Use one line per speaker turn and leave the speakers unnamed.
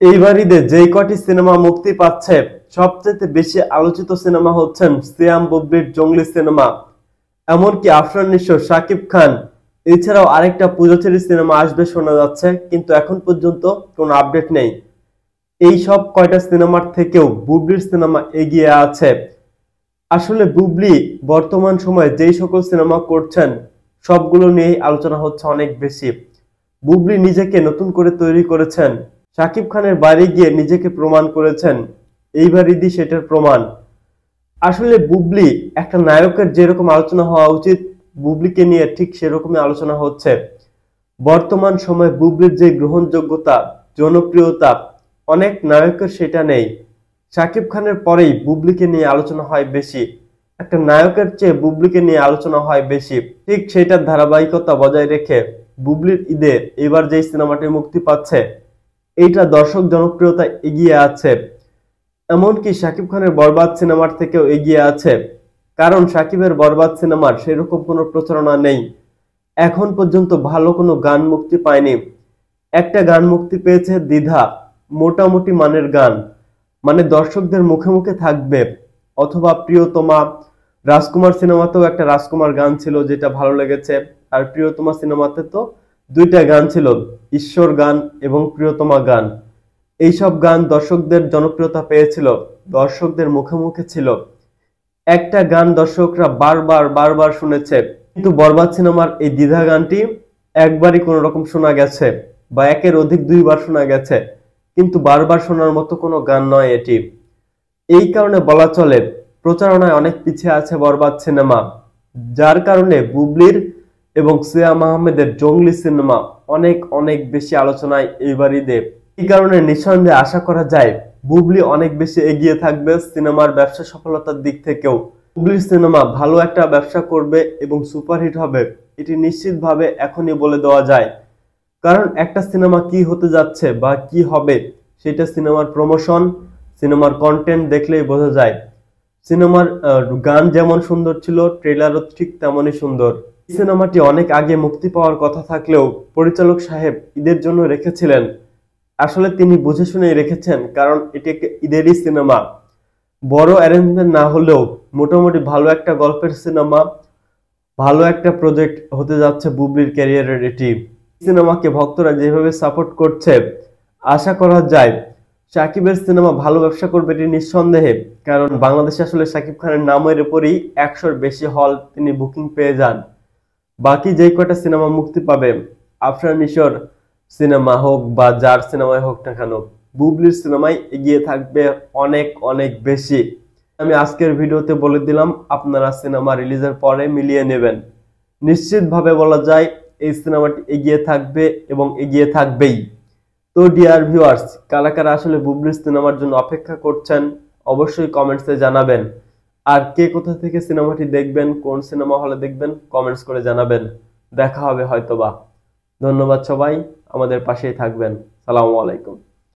এইবার ঈদে যেই কটি সিনেমা মুক্তি পাচ্ছে সবচেয়ে বেশি আলোচিত সিনেমা হচ্ছেন সিয়াম বুবলির জঙ্গলি সিনেমা। এমনকি আফরান নিশো, শাকিব খান এছাড়াও আরেকটা পূজাচেরি সিনেমা আসবে শোনা যাচ্ছে, কিন্তু এখন পর্যন্ত কোনো আপডেট নেই। এই সব কয়টা সিনেমার থেকেও বুবলির সিনেমা এগিয়ে আছে। আসলে বুবলি বর্তমান সময়ে যেই সকল সিনেমা করছেন সবগুলো নিয়েই আলোচনা হচ্ছে অনেক বেশি। বুবলি নিজেকে নতুন করে তৈরি করেছেন, শাকিব খানের বাড়ি গিয়ে নিজেকে প্রমাণ করেছেন। এইবার ঈদই সেটার প্রমাণ। আসলে বুবলি একটা নায়কের যেরকম আলোচনা হওয়া উচিত, বুবলিকে নিয়ে ঠিক সেরকমই আলোচনা হচ্ছে। বর্তমান সময়ে বুবলির যে গ্রহণযোগ্যতা, জনপ্রিয়তা, অনেক নায়কের সেটা নেই। শাকিব খানের পরেই বুবলিকে নিয়ে আলোচনা হয় বেশি। একটা নায়কের চেয়ে বুবলিকে নিয়ে আলোচনা হয় বেশি। ঠিক সেটার ধারাবাহিকতা বজায় রেখে বুবলির ঈদে এবার যে সিনেমাটি মুক্তি পাচ্ছে এইটা দর্শক জনপ্রিয়তা এগিয়ে আছে। এমনকি শাকিব খানের বরবাদ সিনেমার থেকেও এগিয়ে আছে, কারণ শাকিবের বরবাদ সিনেমার সেরকম কোনো প্রচারণা নেই। এখন পর্যন্ত ভালো কোনো গান মুক্তি পায়নি। একটা গান মুক্তি পেয়েছে দ্বিধা, মোটামুটি মানের গান, মানে দর্শকদের মুখে মুখে থাকবে। অথবা প্রিয়তমা, রাজকুমার সিনেমাতেও একটা রাজকুমার গান ছিল যেটা ভালো লেগেছে। আর প্রিয়তমা সিনেমাতে তো দুইটা গান ছিল, ঈশ্বর গান এবং প্রিয়তমা গান। এইসব গান দর্শকদের জনপ্রিয়তা পেয়েছিল, দর্শকদের মুখে মুখে ছিল। একটা গান দর্শকরা বারবার বারবার শুনেছে, কিন্তু বরবাদ সিনেমার এই দ্বিধা গানটি একবারই কোন রকম শোনা গেছে, বা একের অধিক দুইবার শোনা গেছে, কিন্তু বারবার শোনার মতো কোনো গান নয় এটি। এই কারণে বলা চলে প্রচারণায় অনেক পিছিয়ে আছে বরবাদ সিনেমা, যার কারণে বুবলির এবং সিয়াম আহমেদের জঙ্গলি সিনেমা অনেক অনেক বেশি আলোচনায় এইবার ঈদে। এই কারণে নিঃসন্দেহে আশা করা যায় বুবলি অনেক বেশি এগিয়ে থাকবে সিনেমার ব্যবসা সফলতার দিক থেকেও। বুবলির সিনেমা ভালো একটা ব্যবসা করবে এবং সুপারহিট হবে, এটি নিশ্চিতভাবে এখনই বলে দেওয়া যায়। কারণ একটা সিনেমা কি হতে যাচ্ছে বা কি হবে সেটা সিনেমার প্রমোশন, সিনেমার কন্টেন্ট দেখলেই বোঝা যায়। সিনেমার গান যেমন সুন্দর ছিল, ট্রেলারও ঠিক তেমনই সুন্দর। এই সিনেমাটি অনেক আগে মুক্তি পাওয়ার কথা থাকলেও পরিচালক সাহেব ঈদের জন্য রেখেছিলেন। আসলে তিনি বুঝে শুনেই রেখেছেন, কারণ এটি একটা ঈদেরই সিনেমা। বড় অ্যারেঞ্জমেন্ট না হলেও মোটামুটি ভালো একটা গল্পের সিনেমা, ভালো একটা প্রজেক্ট হতে যাচ্ছে বুবলির ক্যারিয়ারের এটি। সিনেমাকে ভক্তরা যেভাবে সাপোর্ট করছে, আশা করা যায় শাকিবের সিনেমা ভালো ব্যবসা করবে এটি নিঃসন্দেহে। কারণ বাংলাদেশে আসলে শাকিব খানের নামের উপরই 100-র বেশি হল তিনি বুকিং পেয়ে যান। বাকি যেই কয়টা সিনেমা মুক্তি পাবে, আফরান নিশোর সিনেমা হোক বা যার সিনেমাই হোক না কেন, বুবলির সিনেমাই এগিয়ে থাকবে অনেক অনেক বেশি। আমি আজকের ভিডিওতে বলে দিলাম, আপনারা সিনেমা রিলিজের পরে মিলিয়ে নেবেন। নিশ্চিতভাবে বলা যায় এই সিনেমাটি এগিয়ে থাকবে এবং এগিয়ে থাকবেই। তো ডিয়ার ভিউয়ার্স, কারা কারা আসলে বুবলির সিনেমার জন্য অপেক্ষা করছেন অবশ্যই কমেন্টসে জানাবেন। আর কে কোথা থেকে সিনেমাটি দেখবেন, কোন সিনেমা হলে দেখবেন, কমেন্টস করে জানাবেন। দেখা হবে হয়তোবা। ধন্যবাদ সবাই, আমাদের পাশেই থাকবেন। সালামু আলাইকুম।